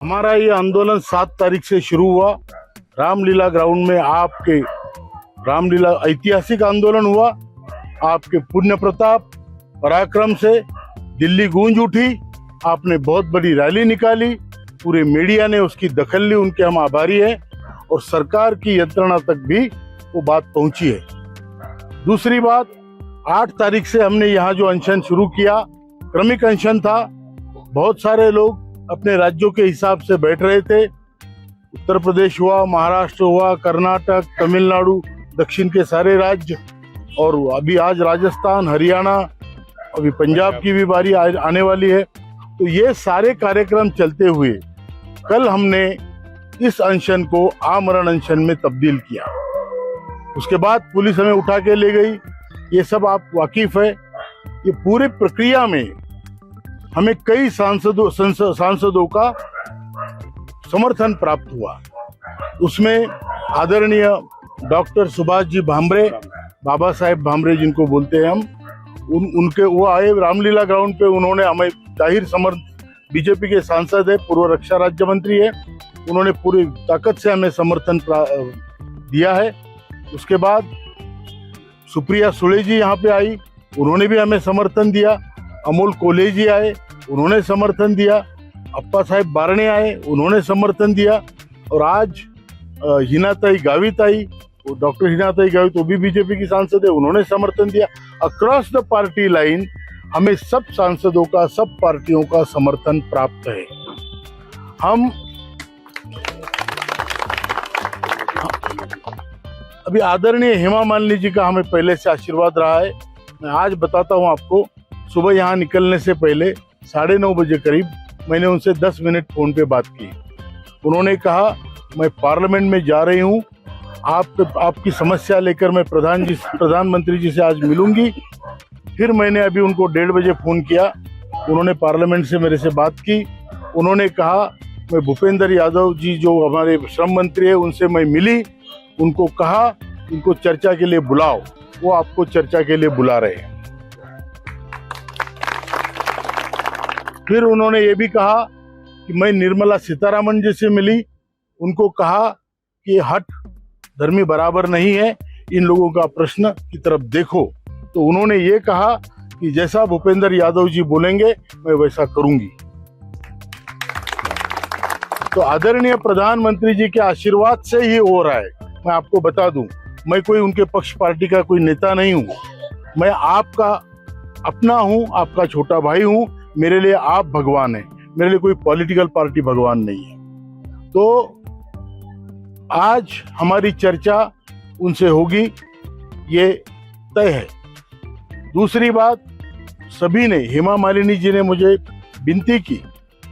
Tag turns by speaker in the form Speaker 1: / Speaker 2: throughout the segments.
Speaker 1: हमारा ये आंदोलन 7 तारीख से शुरू हुआ। रामलीला ग्राउंड में आपके रामलीला ऐतिहासिक आंदोलन हुआ। आपके पुण्य प्रताप पराक्रम से दिल्ली गूंज उठी। आपने बहुत बड़ी रैली निकाली, पूरे मीडिया ने उसकी दखल ली, उनके हम आभारी हैं। और सरकार की यंत्रणा तक भी वो बात पहुंची है। दूसरी बात, 8 तारीख से हमने यहाँ जो अनशन शुरू किया, क्रमिक अनशन था। बहुत सारे लोग अपने राज्यों के हिसाब से बैठ रहे थे। उत्तर प्रदेश हुआ, महाराष्ट्र हुआ, कर्नाटक, तमिलनाडु, दक्षिण के सारे राज्य, और अभी आज राजस्थान, हरियाणा, अभी पंजाब की भी बारी आने वाली है। तो ये सारे कार्यक्रम चलते हुए कल हमने इस अनशन को आमरण अनशन में तब्दील किया। उसके बाद पुलिस हमें उठा के ले गई। ये सब आप वाकिफ है। ये पूरी प्रक्रिया में हमें कई सांसदों का समर्थन प्राप्त हुआ। उसमें आदरणीय डॉक्टर सुभाष जी भामरे, बाबा साहेब भामरे जिनको बोलते हैं हम, उनके वो आए रामलीला ग्राउंड पे। उन्होंने हमें जाहिर समर्थन, बीजेपी के सांसद है, पूर्व रक्षा राज्य मंत्री है, उन्होंने पूरी ताकत से हमें समर्थन दिया है। उसके बाद सुप्रिया सुले जी यहाँ पे आई, उन्होंने भी हमें समर्थन दिया। अमोल कोल्हे जी आए, उन्होंने समर्थन दिया। अप्पा साहेब बारणे आए, उन्होंने समर्थन दिया। और आज हिनाताई गावित आई, डॉक्टर हिनाताई गावित, वो भी बीजेपी की सांसद है, उन्होंने समर्थन दिया। अक्रॉस द पार्टी लाइन हमें सब सांसदों का, सब पार्टियों का समर्थन प्राप्त है। हम अभी आदरणीय हेमा मालिनी जी का हमें पहले से आशीर्वाद रहा है। मैं आज बताता हूं आपको, सुबह यहाँ निकलने से पहले 9:30 बजे करीब मैंने उनसे 10 मिनट फोन पे बात की। उन्होंने कहा मैं पार्लियामेंट में जा रही हूँ, आपकी समस्या लेकर मैं प्रधानमंत्री जी से आज मिलूंगी। फिर मैंने अभी उनको 1:30 बजे फोन किया, उन्होंने पार्लियामेंट से मेरे से बात की। उन्होंने कहा मैं भूपेंद्र यादव जी जो हमारे श्रम मंत्री है उनसे मैं मिली, उनको कहा इनको चर्चा के लिए बुलाओ, वो आपको चर्चा के लिए बुला रहे हैं। फिर उन्होंने ये भी कहा कि मैं निर्मला सीतारामन जी से मिली, उनको कहा कि हट धर्मी बराबर नहीं है, इन लोगों का प्रश्न की तरफ देखो। तो उन्होंने ये कहा कि जैसा भूपेंद्र यादव जी बोलेंगे मैं वैसा करूंगी। तो आदरणीय प्रधानमंत्री जी के आशीर्वाद से ही हो रहा है। मैं आपको बता दूं, मैं कोई उनके पक्ष पार्टी का कोई नेता नहीं हूं, मैं आपका अपना हूं, आपका छोटा भाई हूं। मेरे लिए आप भगवान हैं, मेरे लिए कोई पॉलिटिकल पार्टी भगवान नहीं है। तो आज हमारी चर्चा उनसे होगी, ये तय है। दूसरी बात, सभी ने, हेमा मालिनी जी ने मुझे विनती की,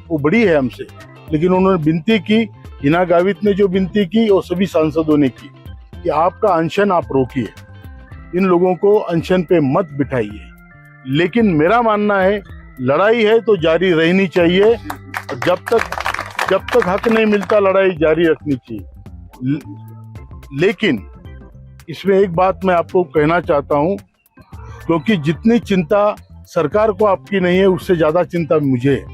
Speaker 1: वो बड़ी है हमसे, लेकिन उन्होंने विनती की, हिना गावित ने जो विनती की और सभी सांसदों ने की कि आपका अनशन आप रोकिए, इन लोगों को अनशन पे मत बिठाइए। लेकिन मेरा मानना है लड़ाई है तो जारी रहनी चाहिए। जब तक हक नहीं मिलता लड़ाई जारी रखनी चाहिए। लेकिन इसमें एक बात मैं आपको कहना चाहता हूं, क्योंकि जितनी चिंता सरकार को आपकी नहीं है उससे ज्यादा चिंता मुझे है।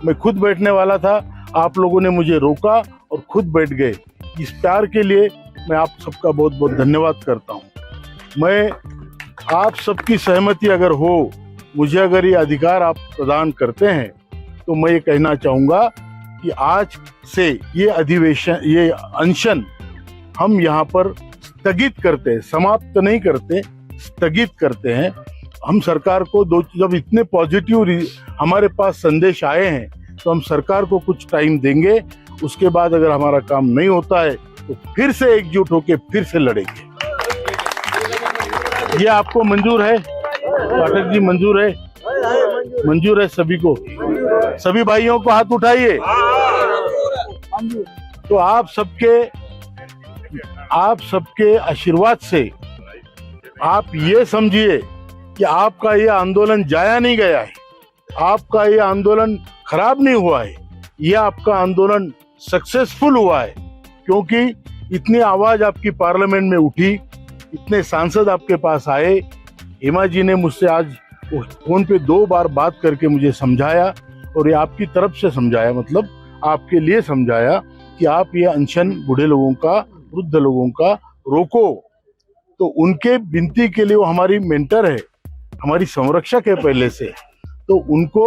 Speaker 1: मैं खुद बैठने वाला था, आप लोगों ने मुझे रोका और खुद बैठ गए। इस प्यार के लिए मैं आप सबका बहुत बहुत धन्यवाद करता हूं। मैं आप सबकी सहमति अगर हो, मुझे अगर ये अधिकार आप प्रदान करते हैं, तो मैं ये कहना चाहूंगा कि आज से ये अधिवेशन, ये अनशन हम यहाँ पर स्थगित करते हैं, समाप्त नहीं करते, स्थगित करते हैं। हम सरकार को जब इतने पॉजिटिव हमारे पास संदेश आए हैं, तो हम सरकार को कुछ टाइम देंगे। उसके बाद अगर हमारा काम नहीं होता है तो फिर से एकजुट होकर फिर से लड़ेंगे। ये आपको मंजूर है पाठक जी? मंजूर है? मंजूर है सभी को? सभी भाइयों को हाथ उठाइए। तो आप सबके आशीर्वाद से आप ये समझिए कि आपका ये आंदोलन जाया नहीं गया है, आपका ये आंदोलन खराब नहीं हुआ है, ये आपका आंदोलन सक्सेसफुल हुआ है। क्योंकि इतनी आवाज आपकी पार्लियामेंट में उठी, इतने सांसद आपके पास आए। हेमा जी ने मुझसे आज फोन पे 2 बार बात करके मुझे समझाया, और ये आपकी तरफ से समझाया, मतलब आपके लिए समझाया कि आप ये अनशन बूढ़े लोगों का, वृद्ध लोगों का रोको। तो उनके विनती के लिए, वो हमारी मेंटर है, हमारी संरक्षक है पहले से, तो उनको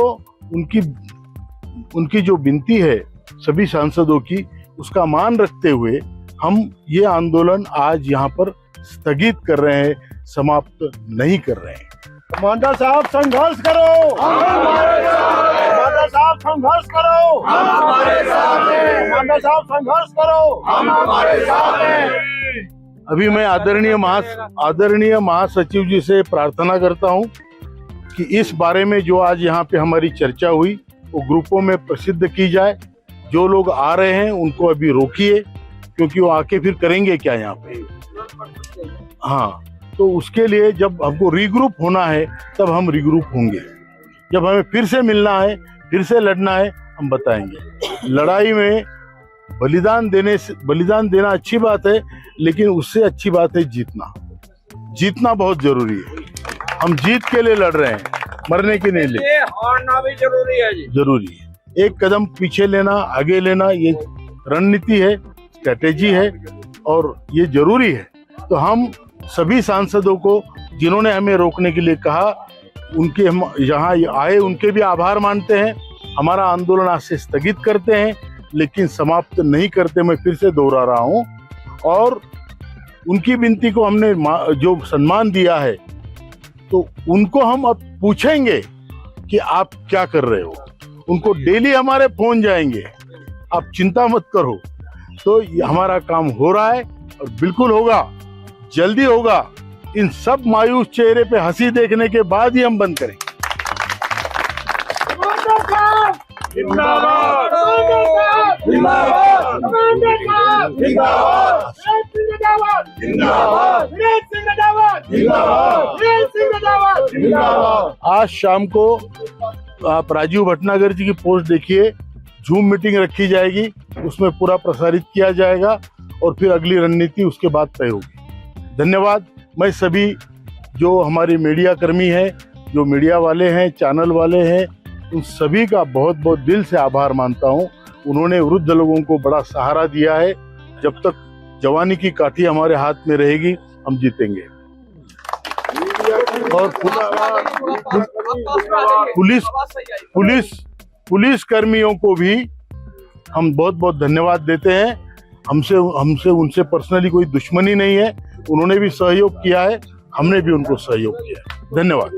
Speaker 1: उनकी जो विनती है सभी सांसदों की, उसका मान रखते हुए हम ये आंदोलन आज यहाँ पर स्थगित कर रहे हैं, समाप्त नहीं कर रहे हैं।
Speaker 2: कमांडर साहब संघर्ष करो, कमांडर साहब संघर्ष करो, कमांडर साहब संघर्ष करो।
Speaker 1: अभी मैं आदरणीय महासचिव जी से प्रार्थना करता हूं कि इस बारे में जो आज यहाँ पे हमारी चर्चा हुई वो ग्रुपों में प्रसिद्ध की जाए। जो लोग आ रहे हैं उनको अभी रोकिए, क्योंकि वो आके फिर करेंगे क्या यहाँ पे। हाँ, तो उसके लिए जब हमको रीग्रुप होना है तब हम रीग्रुप होंगे। जब हमें फिर से मिलना है, फिर से लड़ना है, हम बताएंगे। लड़ाई में बलिदान देना अच्छी बात है, लेकिन उससे अच्छी बात है जीतना बहुत जरूरी है। हम जीत के लिए लड़ रहे हैं, मरने के नहीं।
Speaker 3: हारना भी
Speaker 1: जरूरी है। एक कदम पीछे लेना, आगे लेना, ये रणनीति है, स्ट्रेटेजी है, और ये जरूरी है। तो हम सभी सांसदों को जिन्होंने हमें रोकने के लिए कहा, उनके हम यहाँ आए उनके भी आभार मानते हैं। हमारा आंदोलन आज से स्थगित करते हैं, लेकिन समाप्त नहीं करते। मैं फिर से दोहरा रहा हूँ, और उनकी विनती को हमने जो सम्मान दिया है, तो उनको हम अब पूछेंगे कि आप क्या कर रहे हो। उनको डेली हमारे फोन जाएंगे, आप चिंता मत करो। तो हमारा काम हो रहा है और बिल्कुल होगा, जल्दी होगा। इन सब मायूस चेहरे पे हंसी देखने के बाद ही हम बंद करेंगे। आज शाम को आप राजीव भटनागर जी की पोस्ट देखिए, जूम मीटिंग रखी जाएगी, उसमें पूरा प्रसारित किया जाएगा और फिर अगली रणनीति उसके बाद तय होगी। धन्यवाद। मैं सभी जो हमारे मीडिया कर्मी हैं, जो मीडिया वाले हैं, चैनल वाले हैं, उन सभी का बहुत बहुत दिल से आभार मानता हूं। उन्होंने वृद्ध लोगों को बड़ा सहारा दिया है। जब तक जवानी की काठी हमारे हाथ में रहेगी, हम जीतेंगे। और पुलिस कर्मियों को भी हम बहुत बहुत धन्यवाद देते हैं। हमसे उनसे पर्सनली कोई दुश्मनी नहीं है। उन्होंने भी सहयोग किया है, हमने भी उनको सहयोग किया है। धन्यवाद।